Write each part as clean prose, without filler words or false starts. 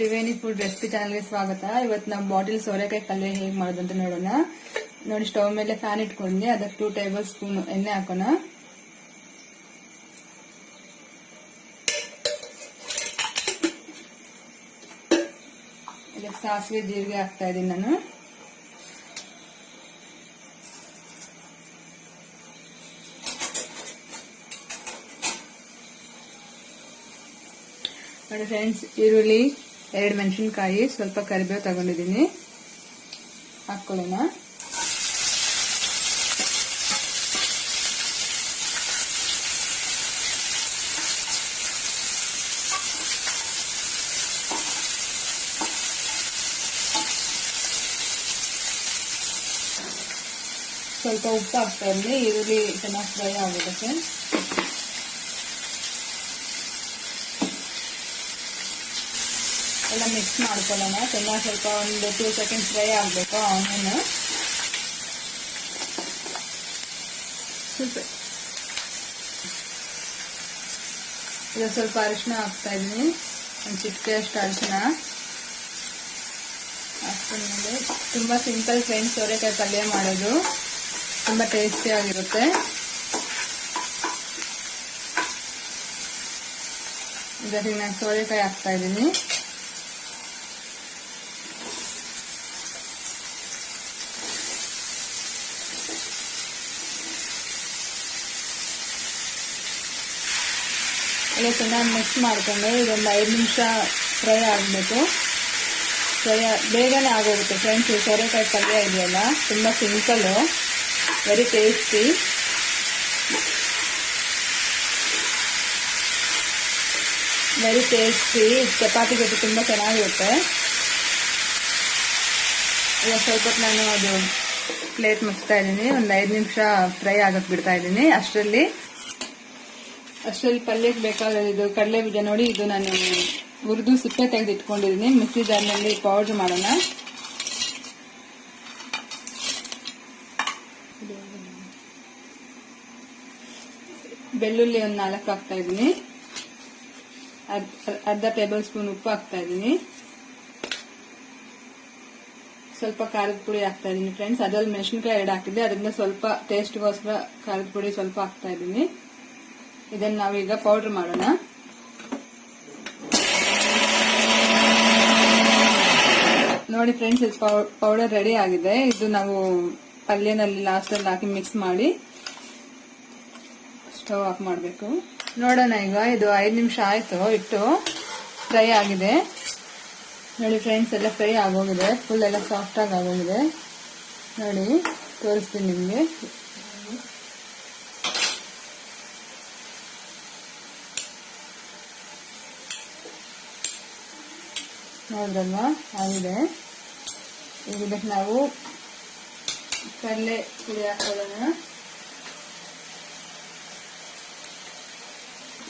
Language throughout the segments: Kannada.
ತ್ರಿವೇಣಿ ಫುಡ್ ರೆಸಿಪಿ ಚಾನಲ್ಗೆ ಸ್ವಾಗತ. ಇವತ್ತು ನಾವು ಬಾಟಲ್ ಸೋರೆಕಾಯಿ ಪಲ್ಯ ಹೇಗೆ ಮಾಡೋದು ಅಂತ ನೋಡೋಣ. ನೋಡಿ, ಸ್ಟವ್ ಮೇಲೆ ಫ್ಯಾನ್ ಇಟ್ಕೊಂಡೆ, ಅದಕ್ಕೆ 2 ಟೇಬಲ್ ಸ್ಪೂನ್ ಎಣ್ಣೆ ಹಾಕೋಣ. ಇದಕ್ಕೆ ಸಾಸಿವೆ ಜೀರಿಗೆ ಹಾಕ್ತಾ ಇದ್ದೀನಿ ನಾನು. ನೋಡಿ ಫ್ರೆಂಡ್ಸ್, ಈರುಳ್ಳಿ, 2 ಮೆಣಸಿನಕಾಯಿ, ಸ್ವಲ್ಪ ಕರಿಬೇವು ತಗೊಂಡಿದ್ದೀನಿ, ಹಾಕೊಳ್ಳೋಣ. ಸ್ವಲ್ಪ ಉಪ್ಪು ಹಾಕ್ತಾ ಇದ್ದೀನಿ, ಈರುಳ್ಳಿ ಚೆನ್ನಾಗಿ ಫ್ರೈ ಆಗುತ್ತೆ. ಎಲ್ಲ ಮಿಕ್ಸ್ ಮಾಡ್ಕೊಳ್ಳೋಣ. ಚೆನ್ನಾಗಿ ಸ್ವಲ್ಪ ಒಂದು 2 ಸೆಕೆಂಡ್ಸ್ ಫ್ರೈ ಆಗಬೇಕು ಆನಿಯನ್. ಸ್ವಲ್ಪ ಅರಿಶಿನ ಹಾಕ್ತಾ ಇದ್ದೀನಿ, ಒಂದು ಚಿಟಿಕೆ ಅಷ್ಟು ಅರಿಶಿನ ಹಾಕ್ಕೊಂಡ್ಮೇಲೆ. ತುಂಬ ಸಿಂಪಲ್ ಫ್ರೆಂಡ್ಸ್, ಸೋರೆಕಾಯಿ ಪಲ್ಯ ಮಾಡೋದು ತುಂಬ ಟೇಸ್ಟಿ ಆಗಿರುತ್ತೆ. ಇದಕ್ಕೆ ನಾನು ಸೋರೆಕಾಯಿ ಹಾಕ್ತಾ ಇದ್ದೀನಿ. ಎಲ್ಲ ಚೆನ್ನಾಗಿ ಮಿಕ್ಸ್ ಮಾಡಿಕೊಂಡು ಇದೊಂದು 5 ನಿಮಿಷ ಫ್ರೈ ಆಗಬೇಕು. ಬೇಗನೆ ಆಗೋಗುತ್ತೆ ಫ್ರೆಂಡ್ಸ್. ಸೋರೆಕಾಯಿ ಪಲ್ಯ ಇದೆಯಲ್ಲ, ತುಂಬ ಸಿಂಪಲ್ಲು, ವೆರಿ ಟೇಸ್ಟಿ. ಚಪಾತಿ ಜೊತೆ ತುಂಬ ಚೆನ್ನಾಗಿರುತ್ತೆ. ಈಗ ಸ್ವಲ್ಪ ನಾನು ಅದು ಪ್ಲೇಟ್ ಮುಚ್ತಾ ಇದ್ದೀನಿ, ಒಂದು 5 ನಿಮಿಷ ಫ್ರೈ ಆಗಕ್ಕೆ ಬಿಡ್ತಾ ಇದ್ದೀನಿ. ಅಷ್ಟರಲ್ಲಿ ಪಲ್ಯಕ್ಕೆ ಬೇಕಾದ ಇದು ಕಡಲೆ ಬೀಜ ನೋಡಿ, ಇದು ನಾನು ಹುರಿದು ಸಿಪ್ಪೆ ತೆಗೆದು ಇಟ್ಕೊಂಡಿದ್ದೀನಿ. ಮಿಕ್ಸಿ ಜಾರ್ನಲ್ಲಿ ಪೌಡರ್ ಮಾಡೋಣ. ಬೆಳ್ಳುಳ್ಳಿ ಒಂದು 4 ಹಾಕ್ತಾ ಇದ್ದೀನಿ. ಅರ್ಧ ಟೇಬಲ್ ಸ್ಪೂನ್ ಉಪ್ಪು ಹಾಕ್ತಾ ಇದ್ದೀನಿ. ಸ್ವಲ್ಪ ಖಾರದ ಪುಡಿ ಹಾಕ್ತಾ ಇದ್ದೀನಿ ಫ್ರೆಂಡ್ಸ್. ಅದ್ರಲ್ಲಿ ಮೆಣಸಿನಕಾಯಿ 2 ಹಾಕಿದ್ದೆ, ಅದರಿಂದ ಸ್ವಲ್ಪ ಟೇಸ್ಟ್ಗೋಸ್ಕರ ಖಾರದ ಪುಡಿ ಸ್ವಲ್ಪ ಹಾಕ್ತಾ ಇದ್ದೀನಿ. ಇದನ್ನು ನಾವೀಗ ಪೌಡರ್ ಮಾಡೋಣ. ನೋಡಿ ಫ್ರೆಂಡ್ಸ್, ಇದು ಪೌಡರ್ ರೆಡಿ ಆಗಿದೆ. ಇದು ನಾವು ಪಲ್ಯನಲ್ಲಿ ಲಾಸ್ಟಲ್ಲಿ ಹಾಕಿ ಮಿಕ್ಸ್ ಮಾಡಿ ಸ್ಟವ್ ಆಫ್ ಮಾಡಬೇಕು. ನೋಡೋಣ, ಈಗ ಇದು 5 ನಿಮಿಷ ಆಯಿತು ಇಟ್ಟು ಫ್ರೈ ಆಗಿದೆ. ನೋಡಿ ಫ್ರೆಂಡ್ಸ್, ಎಲ್ಲ ಫ್ರೈ ಆಗೋಗಿದೆ, ಫುಲ್ ಎಲ್ಲ ಸಾಫ್ಟಾಗಿ ಆಗೋಗಿದೆ. ನೋಡಿ, ತೋರಿಸ್ತೀನಿ ನಿಮಗೆ. ನೋಡಿದ್ರಲ್ವಾ, ಆಗಿದೆ. ಈಗ ಇದಕ್ಕೆ ನಾವು ಕಡಲೆ ಪುಡಿ ಹಾಕೊಳ್ಳೋಣ.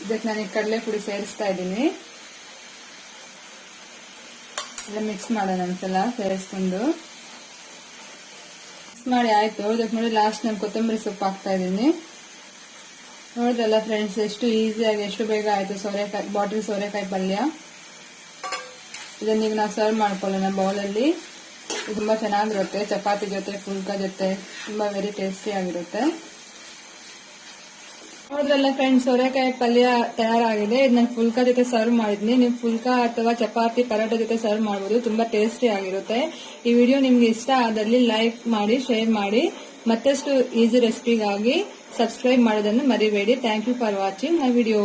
ಇದಕ್ಕೆ ನಾನು ಕಡಲೆ ಪುಡಿ ಸೇರಿಸ್ತಾ ಇದ್ದೀನಿ. ಎಲ್ಲ ಮಿಕ್ಸ್ ಮಾಡೋಣ ಒಂದ್ಸಲ ಸೇರಿಸ್ಕೊಂಡು. ಮಿಕ್ಸ್ ಮಾಡಿ ಆಯ್ತು. ಇದಕ್ಕೆ ನೋಡಿ ಲಾಸ್ಟ್ ನಾನು ಕೊತ್ತಂಬರಿ ಸೊಪ್ಪು ಹಾಕ್ತಾ ಇದ್ದೀನಿ. ನೋಡಿದ್ರಲ್ಲ ಫ್ರೆಂಡ್ಸ್, ಎಷ್ಟು ಈಸಿಯಾಗಿ ಎಷ್ಟು ಬೇಗ ಆಯ್ತು ಬಾಟಲ್ ಸೋರೆಕಾಯಿ ಪಲ್ಯ. ಇದನ್ನ ಈಗ ನಾವು ಸರ್ವ್ ಮಾಡ್ಕೊಳ್ಳೋಣ ಬೌಲಲ್ಲಿ. ಇದು ತುಂಬಾ ಚೆನ್ನಾಗಿರುತ್ತೆ, ಚಪಾತಿ ಜೊತೆ, ಫುಲ್ಕಾ ಜೊತೆ ತುಂಬಾ ವೆರಿ ಟೇಸ್ಟಿ ಆಗಿರುತ್ತೆ. ನೋಡಿದ್ರಲ್ಲ ಫ್ರೆಂಡ್ಸ್, ಸೋರೆಕಾಯಿ ಪಲ್ಯ ತಯಾರಾಗಿದೆ. ಇದು ನಾನು ಫುಲ್ಕಾ ಜೊತೆ ಸರ್ವ್ ಮಾಡಿದ್ನಿ. ನೀವು ಫುಲ್ಕಾ ಅಥವಾ ಚಪಾತಿ, ಪರೋಟ ಜೊತೆ ಸರ್ವ್ ಮಾಡಬಹುದು. ತುಂಬಾ ಟೇಸ್ಟಿ ಆಗಿರುತ್ತೆ. ಈ ವಿಡಿಯೋ ನಿಮ್ಗೆ ಇಷ್ಟ ಆದಲ್ಲಿ ಲೈಕ್ ಮಾಡಿ, ಶೇರ್ ಮಾಡಿ. ಮತ್ತಷ್ಟು ಈಸಿ ರೆಸಿಪಿಗಾಗಿ ಸಬ್ಸ್ಕ್ರೈಬ್ ಮಾಡೋದನ್ನು ಮರಿಬೇಡಿ. Thank you for watching my video.